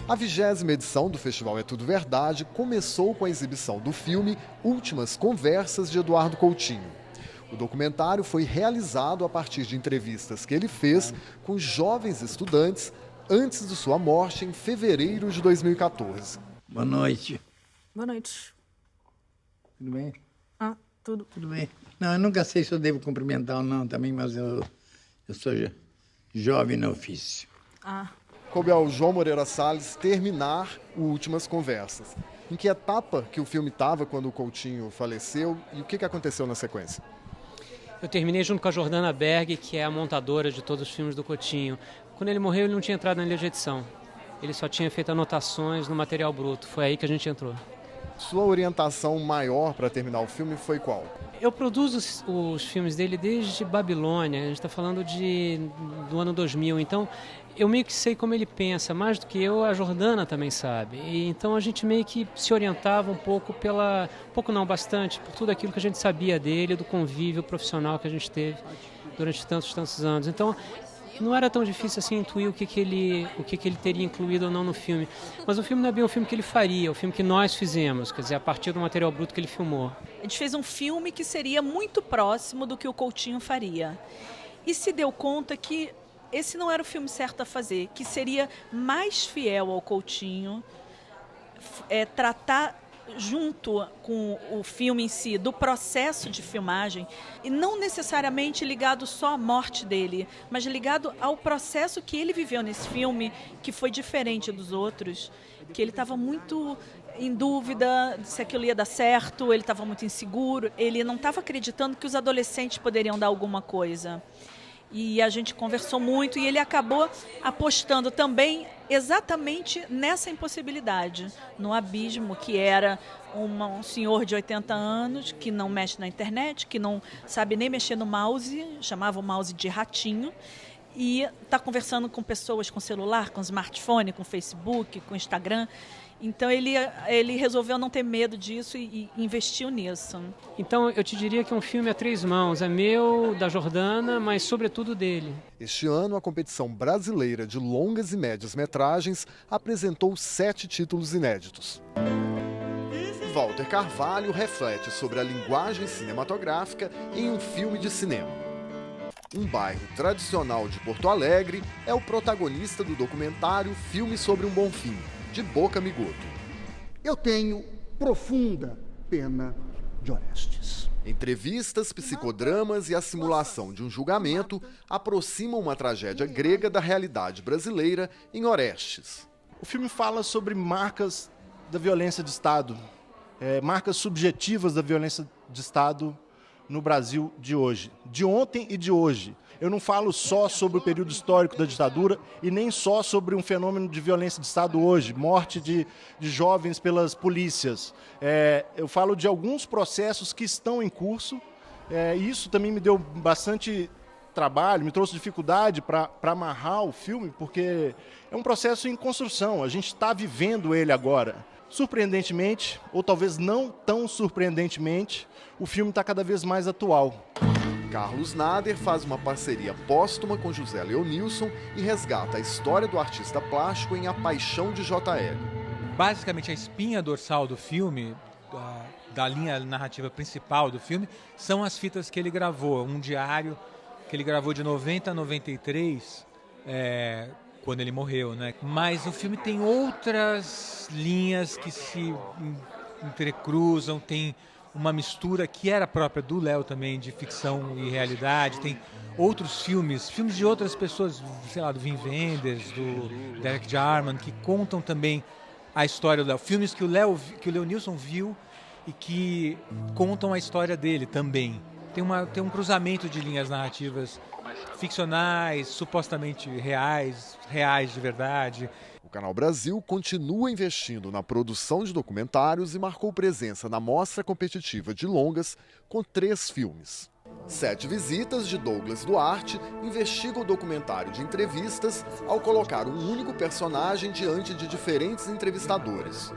A 20ª edição do Festival É Tudo Verdade começou com a exibição do filme Últimas Conversas de Eduardo Coutinho. O documentário foi realizado a partir de entrevistas que ele fez com jovens estudantes antes de sua morte em fevereiro de 2014. Boa noite. Boa noite. Tudo bem? Tudo. Tudo bem. Não, eu nunca sei se eu devo cumprimentar ou não também, mas eu sou jovem no ofício. Coube ao João Moreira Salles terminar o Últimas Conversas. Em que etapa que o filme estava quando o Coutinho faleceu e o que aconteceu na sequência? Eu terminei junto com a Jordana Berg, que é a montadora de todos os filmes do Coutinho. Quando ele morreu, ele não tinha entrado na linha de edição. Ele só tinha feito anotações no material bruto. Foi aí que a gente entrou. Sua orientação maior para terminar o filme foi qual? Eu produzo os filmes dele desde Babilônia, a gente está falando do ano 2000, então eu meio que sei como ele pensa, mais do que eu, a Jordana também sabe. E, então a gente meio que se orientava um pouco bastante, por tudo aquilo que a gente sabia dele, do convívio profissional que a gente teve durante tantos anos. Então não era tão difícil assim intuir o que ele teria incluído ou não no filme. Mas o filme não é bem o filme que ele faria, é o filme que nós fizemos, quer dizer, a partir do material bruto que ele filmou. A gente fez um filme que seria muito próximo do que o Coutinho faria. E se deu conta que esse não era o filme certo a fazer, que seria mais fiel ao Coutinho, tratar junto com o filme em si, do processo de filmagem, e não necessariamente ligado só à morte dele, mas ligado ao processo que ele viveu nesse filme, que foi diferente dos outros, que ele estava muito em dúvida se aquilo ia dar certo, ele estava muito inseguro, ele não estava acreditando que os adolescentes poderiam dar alguma coisa. E a gente conversou muito e ele acabou apostando também exatamente nessa impossibilidade, no abismo que era um senhor de 80 anos que não mexe na internet, que não sabe nem mexer no mouse, chamava o mouse de ratinho, e está conversando com pessoas com celular, com smartphone, com Facebook, com Instagram. Então ele resolveu não ter medo disso e investiu nisso. Então eu te diria que é um filme a três mãos, é meu, da Jordana, mas sobretudo dele. Este ano a competição brasileira de longas e médias metragens apresentou 7 títulos inéditos. Walter Carvalho reflete sobre a linguagem cinematográfica em um filme de cinema. Um bairro tradicional de Porto Alegre é o protagonista do documentário Filme sobre um Bom Fim, de Boca Migoto. Eu tenho profunda pena de Orestes. Entrevistas, psicodramas e a simulação de um julgamento aproximam uma tragédia grega da realidade brasileira em Orestes. O filme fala sobre marcas da violência de Estado, marcas subjetivas da violência de Estado no Brasil de hoje, de ontem e de hoje. Eu não falo só sobre o período histórico da ditadura e nem só sobre um fenômeno de violência de Estado hoje, morte de jovens pelas polícias. Eu falo de alguns processos que estão em curso, e isso também me deu bastante trabalho, me trouxe dificuldade para amarrar o filme, porque é um processo em construção, a gente está vivendo ele agora. Surpreendentemente, ou talvez não tão surpreendentemente, o filme está cada vez mais atual. Carlos Nader faz uma parceria póstuma com José Leonilson e resgata a história do artista plástico em A Paixão de J.L. Basicamente, a espinha dorsal do filme, da linha narrativa principal do filme, são as fitas que ele gravou. Um diário que ele gravou de 90 a 93, quando ele morreu, né? Mas o filme tem outras linhas que se entrecruzam, tem uma mistura que era própria do Léo também, de ficção e realidade. Tem outros filmes de outras pessoas, sei lá, do Wim Wenders, do Derek Jarman, que contam também a história do Léo. Filmes que o Leonilson viu e que contam a história dele também. Tem um cruzamento de linhas narrativas ficcionais, supostamente reais de verdade. O Canal Brasil continua investindo na produção de documentários e marcou presença na Mostra Competitiva de Longas com 3 filmes. 7 Visitas, de Douglas Duarte, investiga o documentário de entrevistas ao colocar um único personagem diante de diferentes entrevistadores.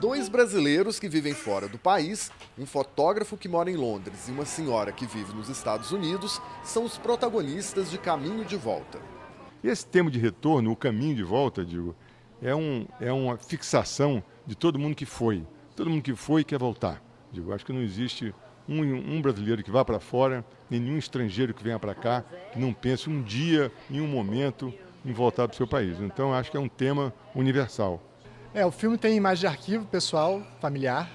2 brasileiros que vivem fora do país, um fotógrafo que mora em Londres e uma senhora que vive nos Estados Unidos, são os protagonistas de Caminho de Volta. E esse tema de retorno, o caminho de volta, digo, é uma fixação de todo mundo que foi. Todo mundo que foi quer voltar. Digo, acho que não existe um brasileiro que vá para fora, nenhum estrangeiro que venha para cá, que não pense um dia, em um momento, em voltar para o seu país. Então, acho que é um tema universal. O filme tem imagem de arquivo pessoal, familiar,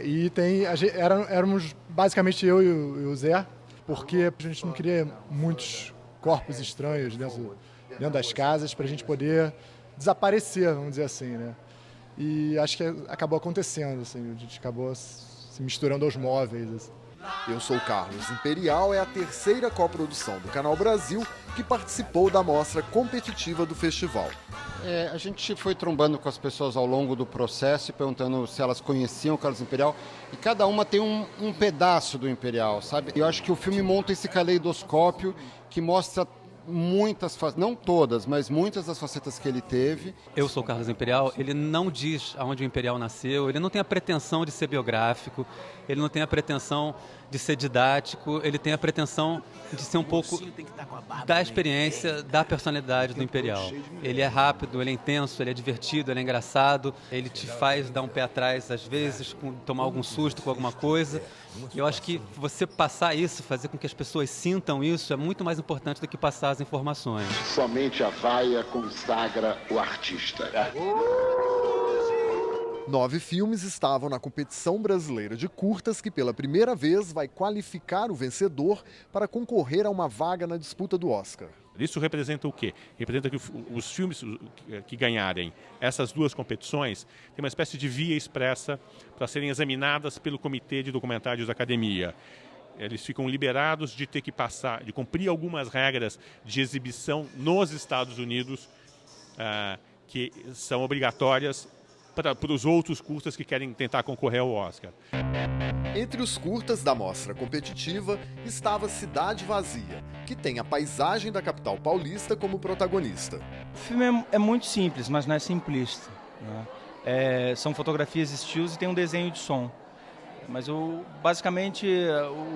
e éramos basicamente eu e o Zé, porque a gente não queria muitos corpos estranhos dentro das casas para a gente poder desaparecer, vamos dizer assim, né? E acho que acabou acontecendo, assim, a gente acabou se misturando aos móveis. Assim. Eu Sou Carlos Imperial é a terceira coprodução do Canal Brasil que participou da mostra competitiva do festival. A gente foi trombando com as pessoas ao longo do processo, perguntando se elas conheciam o Carlos Imperial, e cada uma tem um pedaço do Imperial, sabe? Eu acho que o filme monta esse caleidoscópio que mostra muitas facetas, não todas, mas muitas das facetas que ele teve. Eu Sou Carlos Imperial, ele não diz aonde o Imperial nasceu, ele não tem a pretensão de ser biográfico, ele não tem a pretensão de ser didático, ele tem a pretensão de ser um pouco da experiência, da personalidade do Imperial. Ele é rápido, ele é intenso, ele é divertido, ele é engraçado, ele te faz dar um pé atrás às vezes, tomar algum susto com alguma coisa. Eu acho que você passar isso, fazer com que as pessoas sintam isso, é muito mais importante do que passar as informações. Somente a vaia consagra o artista. 9 filmes estavam na competição brasileira de curtas que pela primeira vez vai qualificar o vencedor para concorrer a uma vaga na disputa do Oscar. Isso representa o quê? Representa que os filmes que ganharem essas duas competições têm uma espécie de via expressa para serem examinadas pelo Comitê de Documentários da Academia. Eles ficam liberados de ter que passar, de cumprir algumas regras de exibição nos Estados Unidos, que são obrigatórias para os outros curtas que querem tentar concorrer ao Oscar. Entre os curtas da mostra competitiva estava Cidade Vazia, que tem a paisagem da capital paulista como protagonista. O filme é muito simples, mas não é simplista, né? São fotografias estilos e tem um desenho de som. Mas basicamente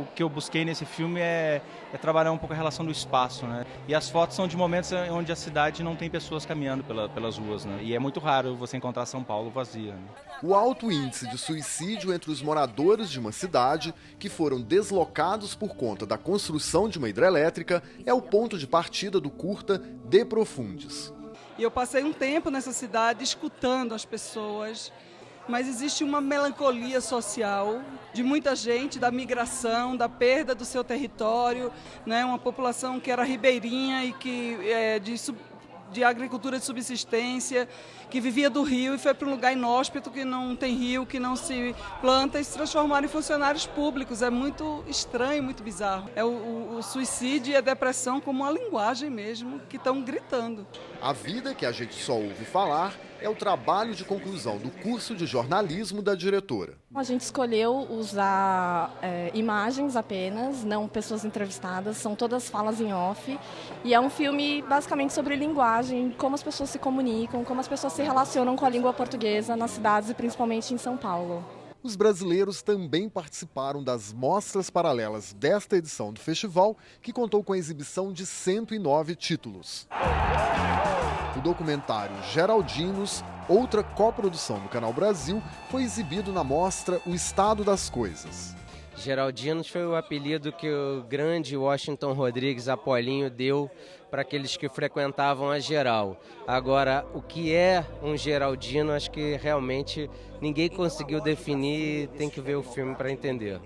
o que eu busquei nesse filme é trabalhar um pouco a relação do espaço, né? E as fotos são de momentos onde a cidade não tem pessoas caminhando pelas ruas, né? E é muito raro você encontrar São Paulo vazia, né? O alto índice de suicídio entre os moradores de uma cidade que foram deslocados por conta da construção de uma hidrelétrica é o ponto de partida do curta De Profundis. E eu passei um tempo nessa cidade escutando as pessoas. Mas existe uma melancolia social de muita gente, da migração, da perda do seu território, né? Uma população que era ribeirinha e que de agricultura de subsistência, que vivia do rio e foi para um lugar inóspito que não tem rio, que não se planta e se transformaram em funcionários públicos. É muito estranho, muito bizarro. É o suicídio e a depressão como uma linguagem mesmo, que estão gritando. A vida que a gente só ouve falar é o trabalho de conclusão do curso de jornalismo da diretora. A gente escolheu usar imagens apenas, não pessoas entrevistadas, são todas falas em off. E é um filme basicamente sobre linguagem, como as pessoas se comunicam, como as pessoas se relacionam com a língua portuguesa nas cidades e principalmente em São Paulo. Os brasileiros também participaram das mostras paralelas desta edição do festival, que contou com a exibição de 109 títulos. O documentário Geraldinos, outra coprodução do Canal Brasil, foi exibido na mostra O Estado das Coisas. Geraldinos foi o apelido que o grande Washington Rodrigues Apolinho deu para aqueles que frequentavam a Geral. Agora, o que é um geraldino, acho que realmente ninguém conseguiu definir, tem que ver o filme para entender.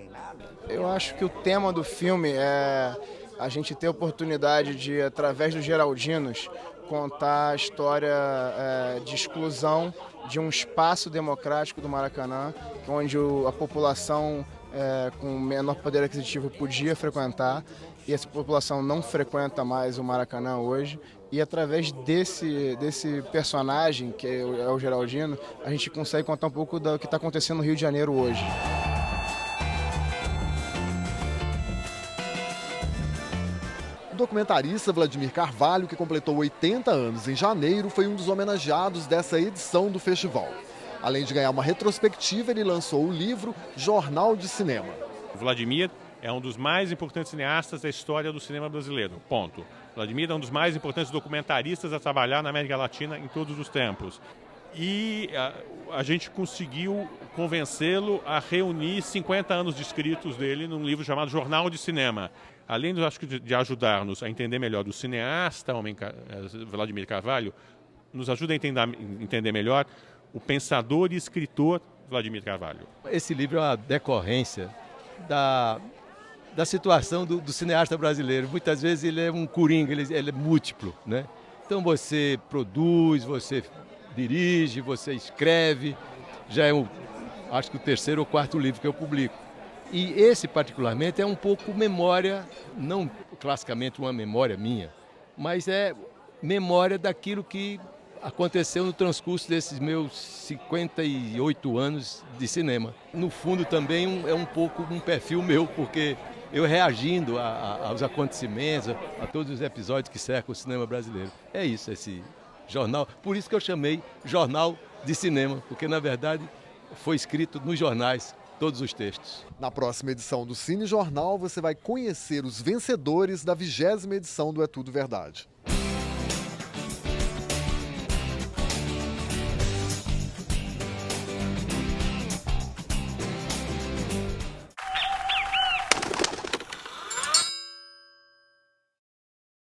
Eu acho que o tema do filme é a gente ter a oportunidade de, através dos geraldinos, contar a história de exclusão de um espaço democrático do Maracanã, onde a população com menor poder aquisitivo podia frequentar, e essa população não frequenta mais o Maracanã hoje. E através desse personagem, que é o Geraldino, a gente consegue contar um pouco do que está acontecendo no Rio de Janeiro hoje. O documentarista Vladimir Carvalho, que completou 80 anos em janeiro, foi um dos homenageados dessa edição do festival. Além de ganhar uma retrospectiva, ele lançou o livro Jornal de Cinema. O Vladimir é um dos mais importantes cineastas da história do cinema brasileiro, ponto. Vladimir é um dos mais importantes documentaristas a trabalhar na América Latina em todos os tempos. E a gente conseguiu convencê-lo a reunir 50 anos de escritos dele num livro chamado Jornal de Cinema. Além, acho que, de ajudar-nos a entender melhor o cineasta Vladimir Carvalho, nos ajuda a entender melhor o pensador e escritor Vladimir Carvalho. Esse livro é uma decorrência da situação do cineasta brasileiro. Muitas vezes ele é um coringa, ele é múltiplo, né? Então você produz, você dirige, você escreve, já é acho que o 3º ou 4º livro que eu publico. E esse particularmente é um pouco memória, não classicamente uma memória minha, mas é memória daquilo que aconteceu no transcurso desses meus 58 anos de cinema. No fundo também é um pouco um perfil meu, porque eu reagindo aos acontecimentos, a todos os episódios que cercam o cinema brasileiro. É isso, esse jornal. Por isso que eu chamei Jornal de Cinema, porque na verdade foi escrito nos jornais todos os textos. Na próxima edição do Cine Jornal, você vai conhecer os vencedores da 20ª edição do É Tudo Verdade.